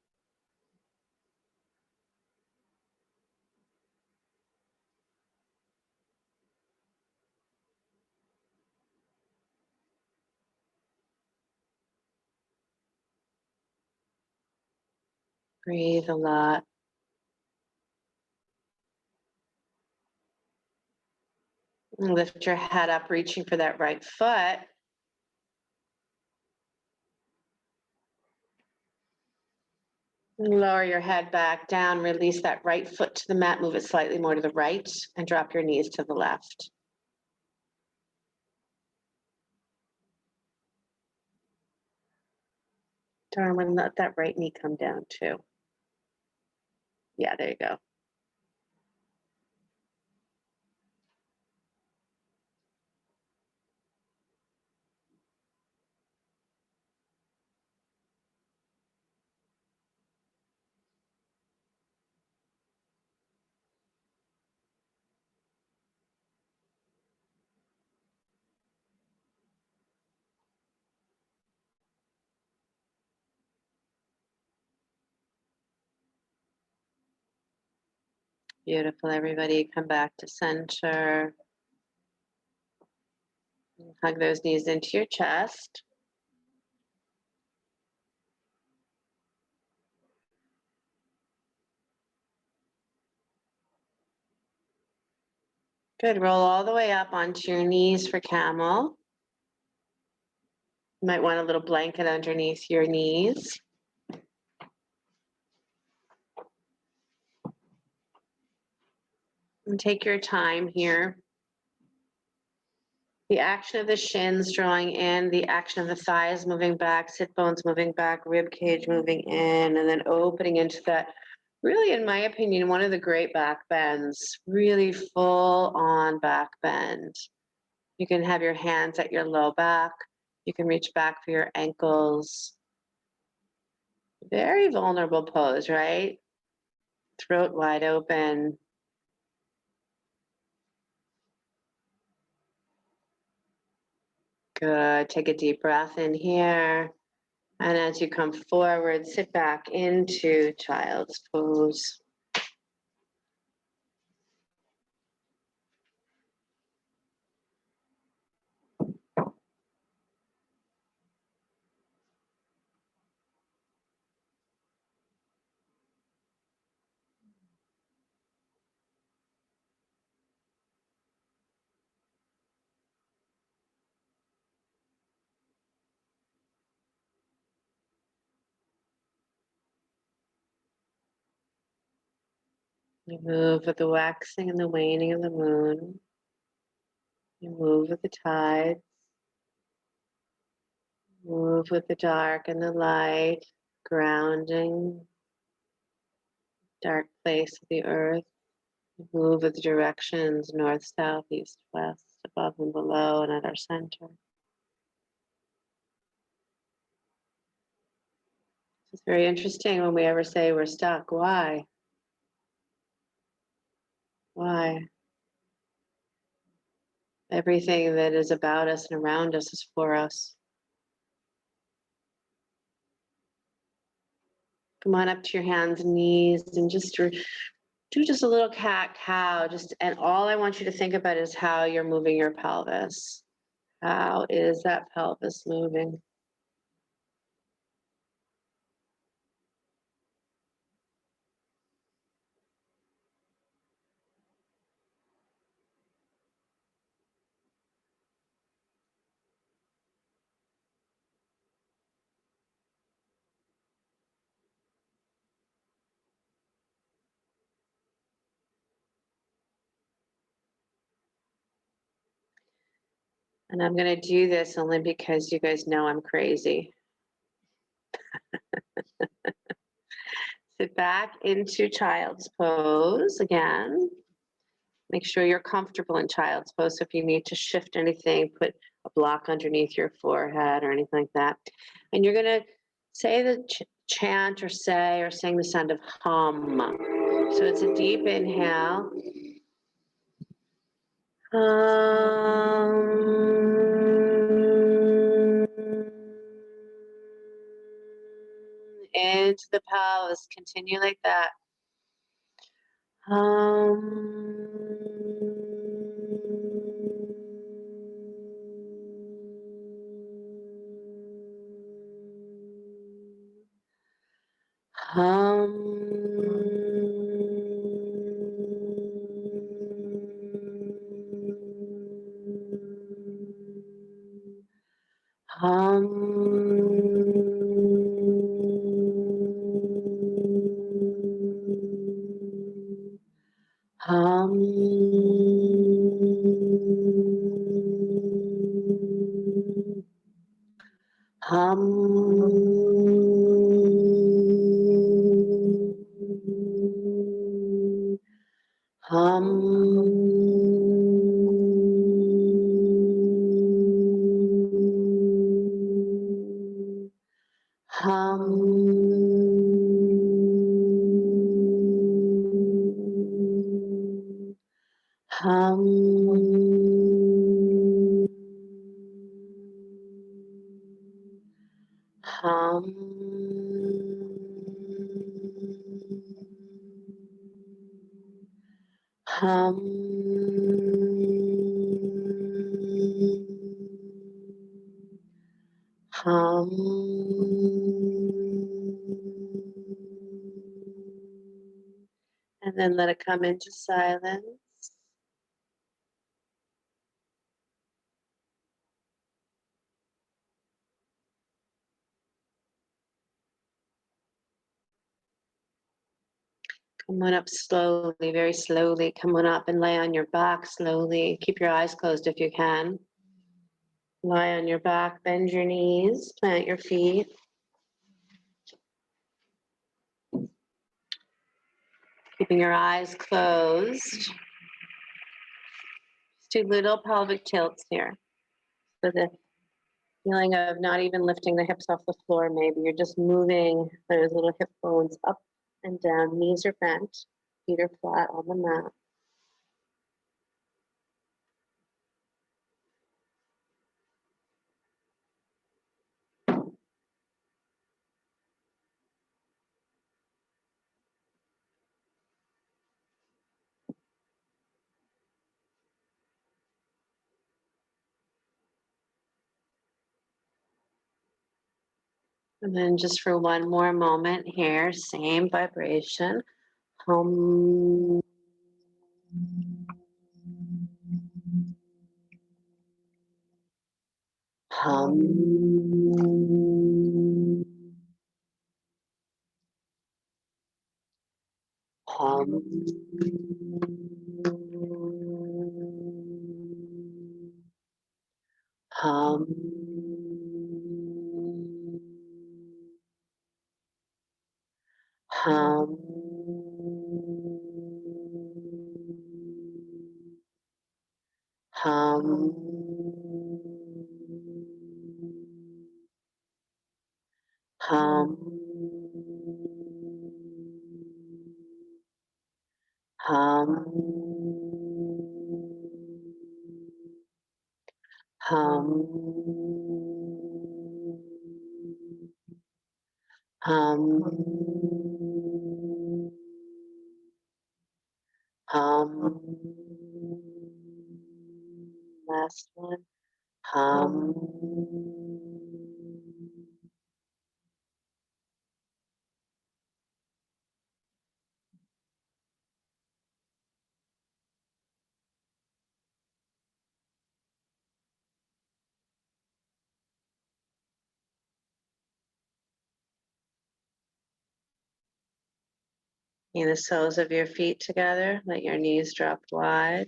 Breathe a lot. And lift your head up, reaching for that right foot. Lower your head back down, release that right foot to the mat, move it slightly more to the right, and drop your knees to the left. Darwin, let that right knee come down too. Yeah, there you go. Beautiful, everybody. Come back to center. Hug those knees into your chest. Good. Roll all the way up onto your knees for camel. You might want a little blanket underneath your knees. And take your time here. The action of the shins drawing in, the action of the thighs moving back, sit bones moving back, rib cage moving in, and then opening into that, really, in my opinion, one of the great back bends, really full on back bend. You can have your hands at your low back. You can reach back for your ankles. Very vulnerable pose, right? Throat wide open. Good. Take a deep breath in here. And as you come forward, sit back into child's pose. You move with the waxing and the waning of the moon. You move with the tides. Move with the dark and the light, grounding, dark place of the earth. You move with the directions north, south, east, west, above and below, and at our center. It's very interesting when we ever say we're stuck. Why? Why? Everything that is about us and around us is for us. Come on up to your hands and knees and just do just a little cat-cow. And all I want you to think about is how you're moving your pelvis. How is that pelvis moving? And I'm going to do this only because you guys know I'm crazy. Sit back into child's pose again. Make sure you're comfortable in child's pose. So if you need to shift anything, put a block underneath your forehead or anything like that. And you're going to say the chant or say or sing the sound of hum. So it's a deep inhale. Into the pelvis. Continue like that. Hum. Hum. Hum. Hum. Hum. Hum. Hum. And then let it come into silence. Come on up slowly, very slowly. Come on up and lay on your back slowly. Keep your eyes closed if you can. Lie on your back, bend your knees, plant your feet. Keeping your eyes closed. Just do little pelvic tilts here. So the feeling of not even lifting the hips off the floor, maybe you're just moving those little hip bones up and down. Knees are bent, feet are flat on the mat. And then just for one more moment here, same vibration. Hum. Hum. Hum. Hum. Hum. Hum. Hum. Hum. Hum. Hum. Hum. Last one. Hum. Bring the soles of your feet together. Let your knees drop wide.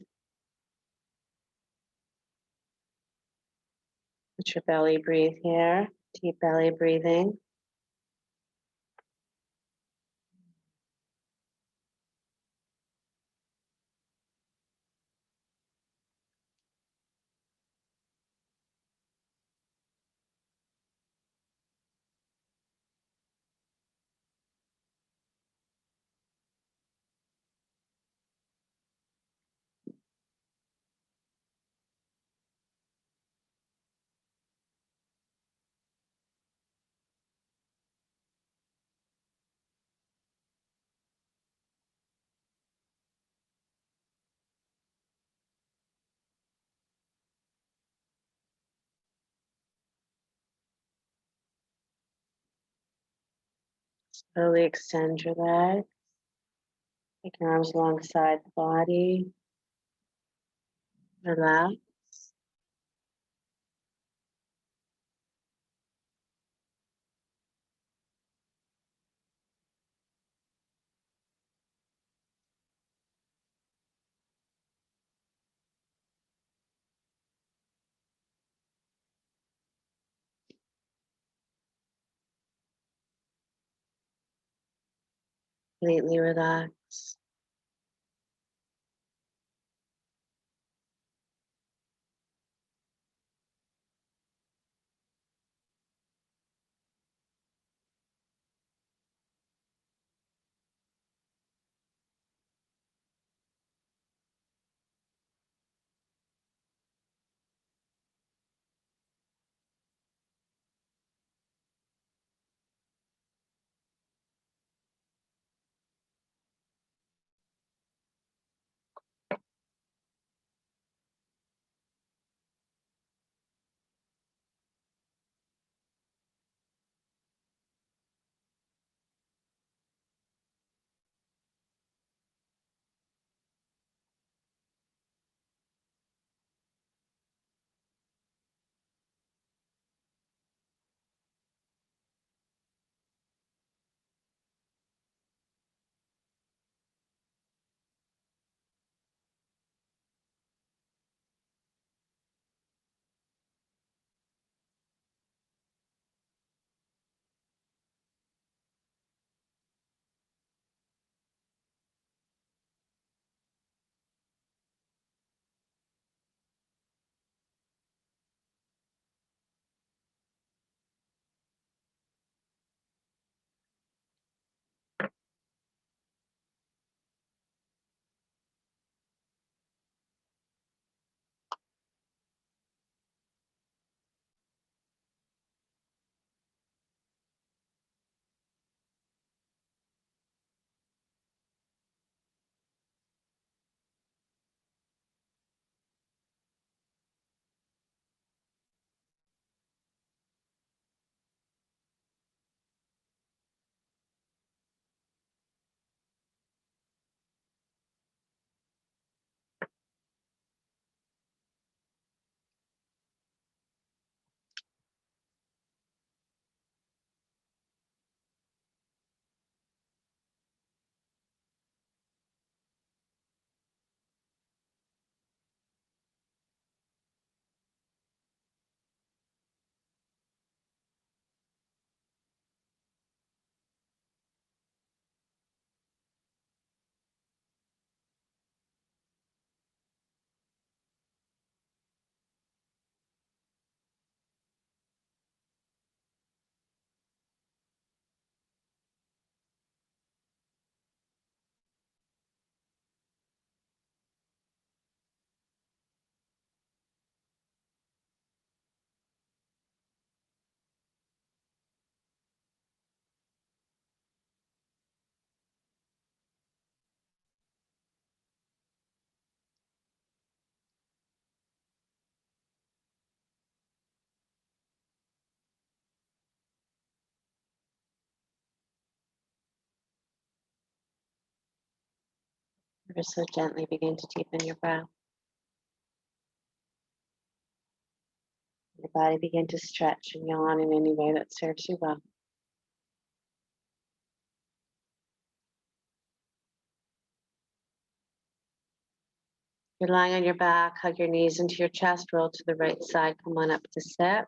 Let your belly breathe here. Deep belly breathing. Slowly extend your legs. Take your arms alongside the body. Relax. completely relax. Ever so gently begin to deepen your breath. Your body begin to stretch and yawn in any way that serves you well. You're lying on your back, hug your knees into your chest, roll to the right side, come on up to sit.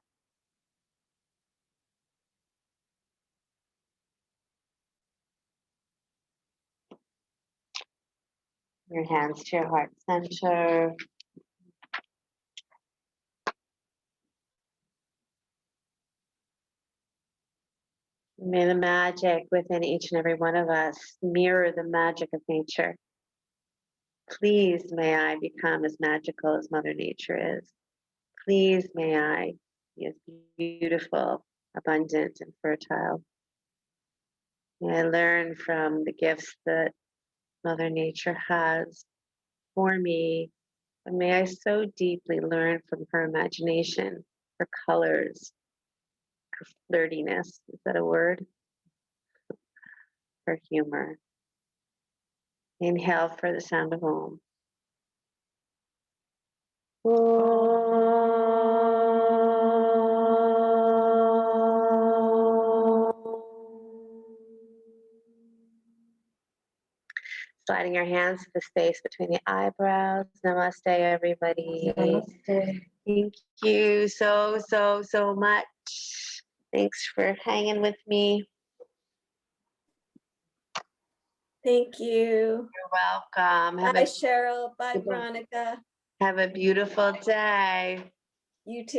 Your hands to your heart center. May the magic within each and every one of us mirror the magic of nature. Please may I become as magical as Mother Nature is. Please may I be as beautiful, abundant, and fertile. May I learn from the gifts that Mother Nature has for me. And may I so deeply learn from her imagination, her colors, her flirtiness. Is that a word? Her humor. Inhale for the sound of Om. Sliding your hands to the space between the eyebrows. Namaste, everybody. Namaste. Thank you so much. Thanks for hanging with me. Thank you. You're welcome. Bye, Sheryl. Bye, Goodbye. Veronica. Have a beautiful day. You too.